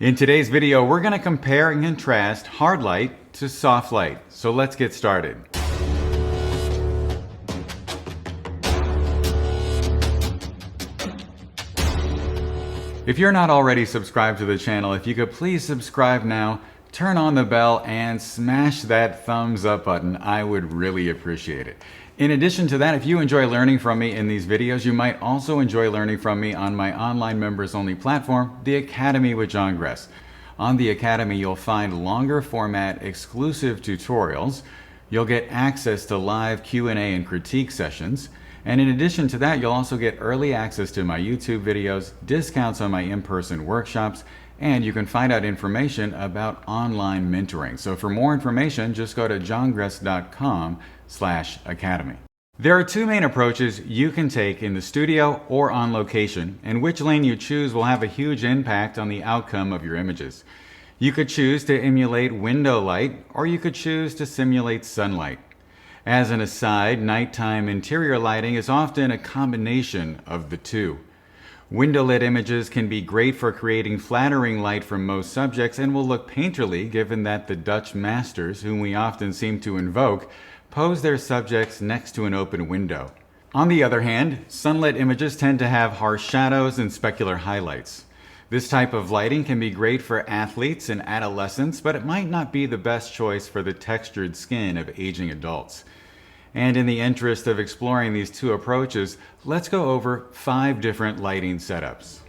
In today's video, we're going to compare and contrast hard light to soft light. So let's get started. If you're not already subscribed to the channel, if you could please subscribe now, turn on the bell, and smash that thumbs up button, I would really appreciate it. In addition to that, if you enjoy learning from me in these videos, you might also enjoy learning from me on my online members-only platform, The Academy with John Gress. On The Academy, you'll find longer format exclusive tutorials. You'll get access to live Q&A and critique sessions. And in addition to that, you'll also get early access to my YouTube videos, discounts on my in-person workshops, and you can find out information about online mentoring. So for more information, just go to johngress.com/academy. There are two main approaches you can take in the studio or on location, and which lane you choose will have a huge impact on the outcome of your images. You could choose to emulate window light, or you could choose to simulate sunlight. As an aside, nighttime interior lighting is often a combination of the two. Window-lit images can be great for creating flattering light for most subjects and will look painterly given that the Dutch masters, whom we often seem to invoke, pose their subjects next to an open window. On the other hand, sunlit images tend to have harsh shadows and specular highlights. This type of lighting can be great for athletes and adolescents, but it might not be the best choice for the textured skin of aging adults. And in the interest of exploring these two approaches, let's go over 5 different lighting setups.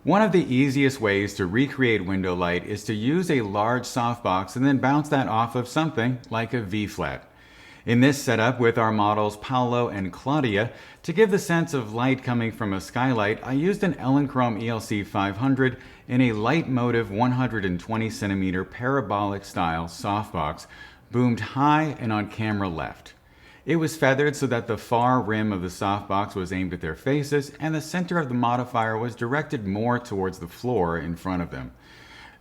One of the easiest ways to recreate window light is to use a large softbox and then bounce that off of something like a V-flat. In this setup with our models Paolo and Claudia, to give the sense of light coming from a skylight, I used an Elinchrom ELC 500 in a light motive 120 centimeter parabolic style softbox, boomed high and on camera left. It was feathered so that the far rim of the softbox was aimed at their faces and the center of the modifier was directed more towards the floor in front of them.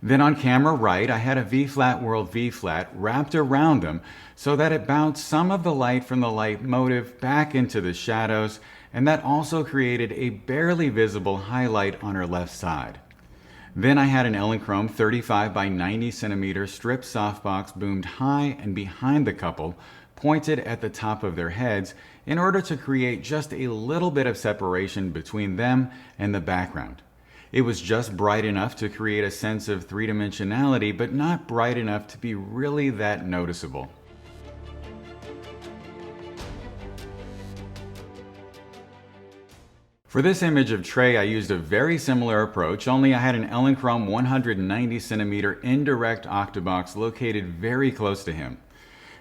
Then on camera right, I had a V-flat World V-flat wrapped around them so that it bounced some of the light from the light motive back into the shadows, and that also created a barely visible highlight on her left side. Then I had an Elinchrom 35 by 90 centimeter strip softbox boomed high and behind the couple, pointed at the top of their heads in order to create just a little bit of separation between them and the background. It was just bright enough to create a sense of three-dimensionality, but not bright enough to be really that noticeable. For this image of Trey, I used a very similar approach, only I had an Elinchrom 190 centimeter indirect octabox located very close to him.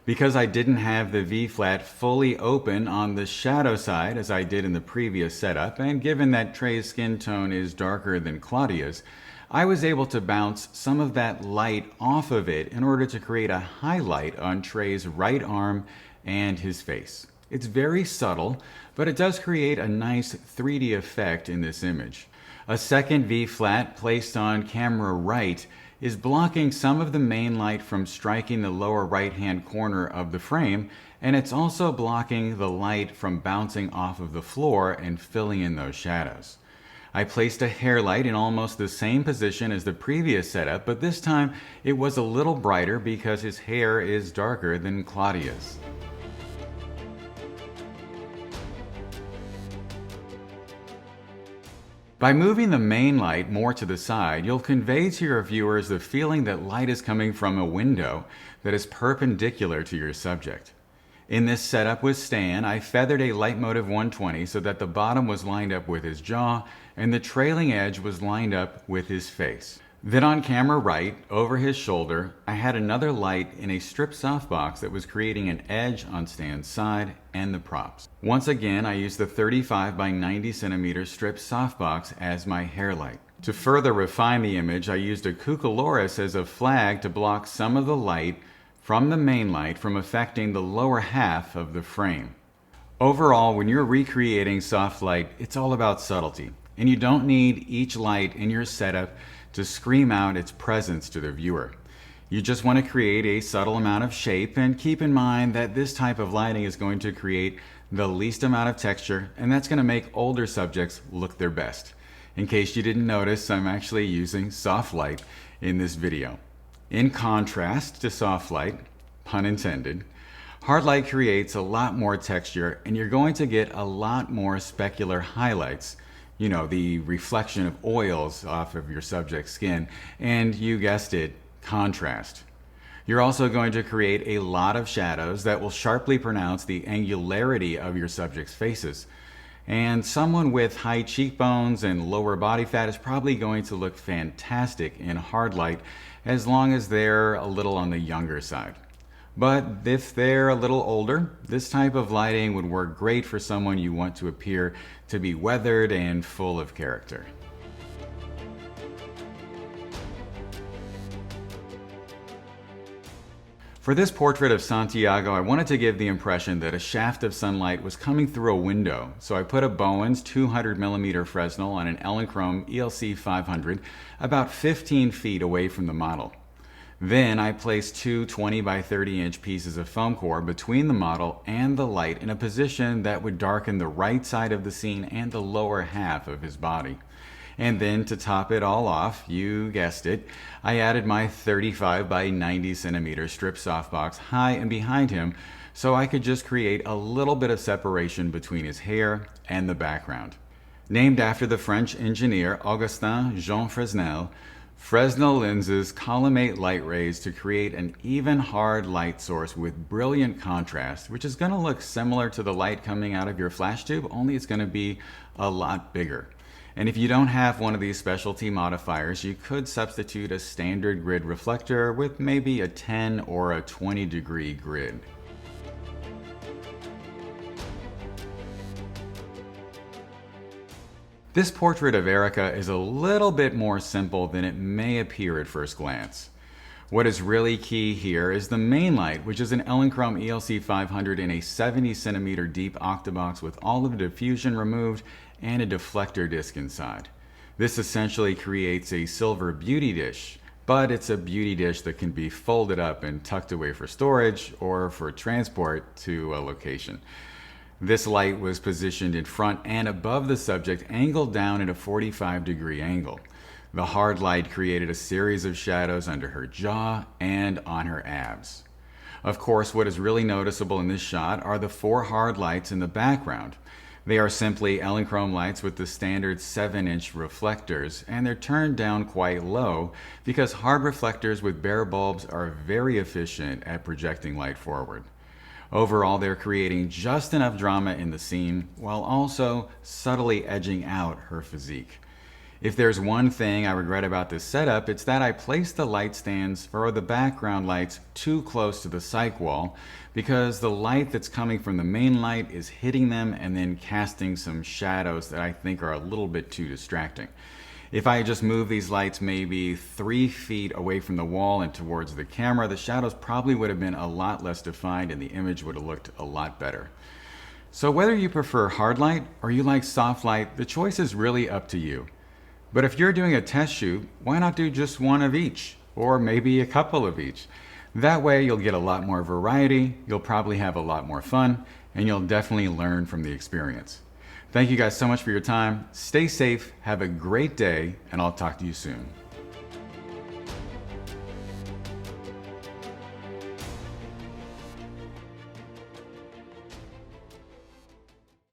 Because I didn't have the V-flat fully open on the shadow side as I did in the previous setup, and given that Trey's skin tone is darker than Claudia's, I was able to bounce some of that light off of it in order to create a highlight on Trey's right arm and his face. It's very subtle, but it does create a nice 3D effect in this image. A second V-flat placed on camera right is blocking some of the main light from striking the lower right-hand corner of the frame, and it's also blocking the light from bouncing off of the floor and filling in those shadows. I placed a hair light in almost the same position as the previous setup, but this time it was a little brighter because his hair is darker than Claudia's. By moving the main light more to the side, you'll convey to your viewers the feeling that light is coming from a window that is perpendicular to your subject. In this setup with Stan, I feathered a light motive 120 so that the bottom was lined up with his jaw and the trailing edge was lined up with his face. Then on camera right, over his shoulder, I had another light in a strip softbox that was creating an edge on Stan's side and the props. Once again, I used the 35 by 90 centimeter strip softbox as my hair light. To further refine the image, I used a cucoloris as a flag to block some of the light from the main light from affecting the lower half of the frame. Overall, when you're recreating soft light, it's all about subtlety, and you don't need each light in your setup to scream out its presence to the viewer. You just want to create a subtle amount of shape, and keep in mind that this type of lighting is going to create the least amount of texture, and that's going to make older subjects look their best. In case you didn't notice, I'm actually using soft light in this video. In contrast to soft light, pun intended, hard light creates a lot more texture and you're going to get a lot more specular highlights. You know, the reflection of oils off of your subject's skin, and you guessed it, contrast. You're also going to create a lot of shadows that will sharply pronounce the angularity of your subject's faces. And someone with high cheekbones and lower body fat is probably going to look fantastic in hard light as long as they're a little on the younger side. But if they're a little older, this type of lighting would work great for someone you want to appear to be weathered and full of character. For this portrait of Santiago, I wanted to give the impression that a shaft of sunlight was coming through a window, so I put a Bowens 200mm Fresnel on an Elinchrom ELC 500 about 15 feet away from the model. Then I placed two 20 by 30 inch pieces of foam core between the model and the light in a position that would darken the right side of the scene and the lower half of his body. And then to top it all off, you guessed it, I added my 35 by 90 centimeter strip softbox high and behind him so I could just create a little bit of separation between his hair and the background. Named after the French engineer Augustin Jean Fresnel, Fresnel lenses collimate light rays to create an even hard light source with brilliant contrast, which is going to look similar to the light coming out of your flash tube, only it's going to be a lot bigger. And if you don't have one of these specialty modifiers, you could substitute a standard grid reflector with maybe a 10 or a 20 degree grid. This portrait of Erica is a little bit more simple than it may appear at first glance. What is really key here is the main light, which is an Elinchrom ELC 500 in a 70 centimeter deep octabox with all of the diffusion removed and a deflector disc inside. This essentially creates a silver beauty dish, but it's a beauty dish that can be folded up and tucked away for storage or for transport to a location. This light was positioned in front and above the subject, angled down at a 45-degree angle. The hard light created a series of shadows under her jaw and on her abs. Of course, what is really noticeable in this shot are the four hard lights in the background. They are simply Elinchrom lights with the standard 7-inch reflectors, and they're turned down quite low because hard reflectors with bare bulbs are very efficient at projecting light forward. Overall, they're creating just enough drama in the scene while also subtly edging out her physique. If there's one thing I regret about this setup, it's that I placed the light stands for the background lights too close to the cyc wall because the light that's coming from the main light is hitting them and then casting some shadows that I think are a little bit too distracting. If I just move these lights maybe 3 feet away from the wall and towards the camera, the shadows probably would have been a lot less defined and the image would have looked a lot better. So whether you prefer hard light or you like soft light, the choice is really up to you. But if you're doing a test shoot, why not do just one of each, or maybe a couple of each? That way you'll get a lot more variety, you'll probably have a lot more fun, and you'll definitely learn from the experience. Thank you guys so much for your time. Stay safe, have a great day, and I'll talk to you soon.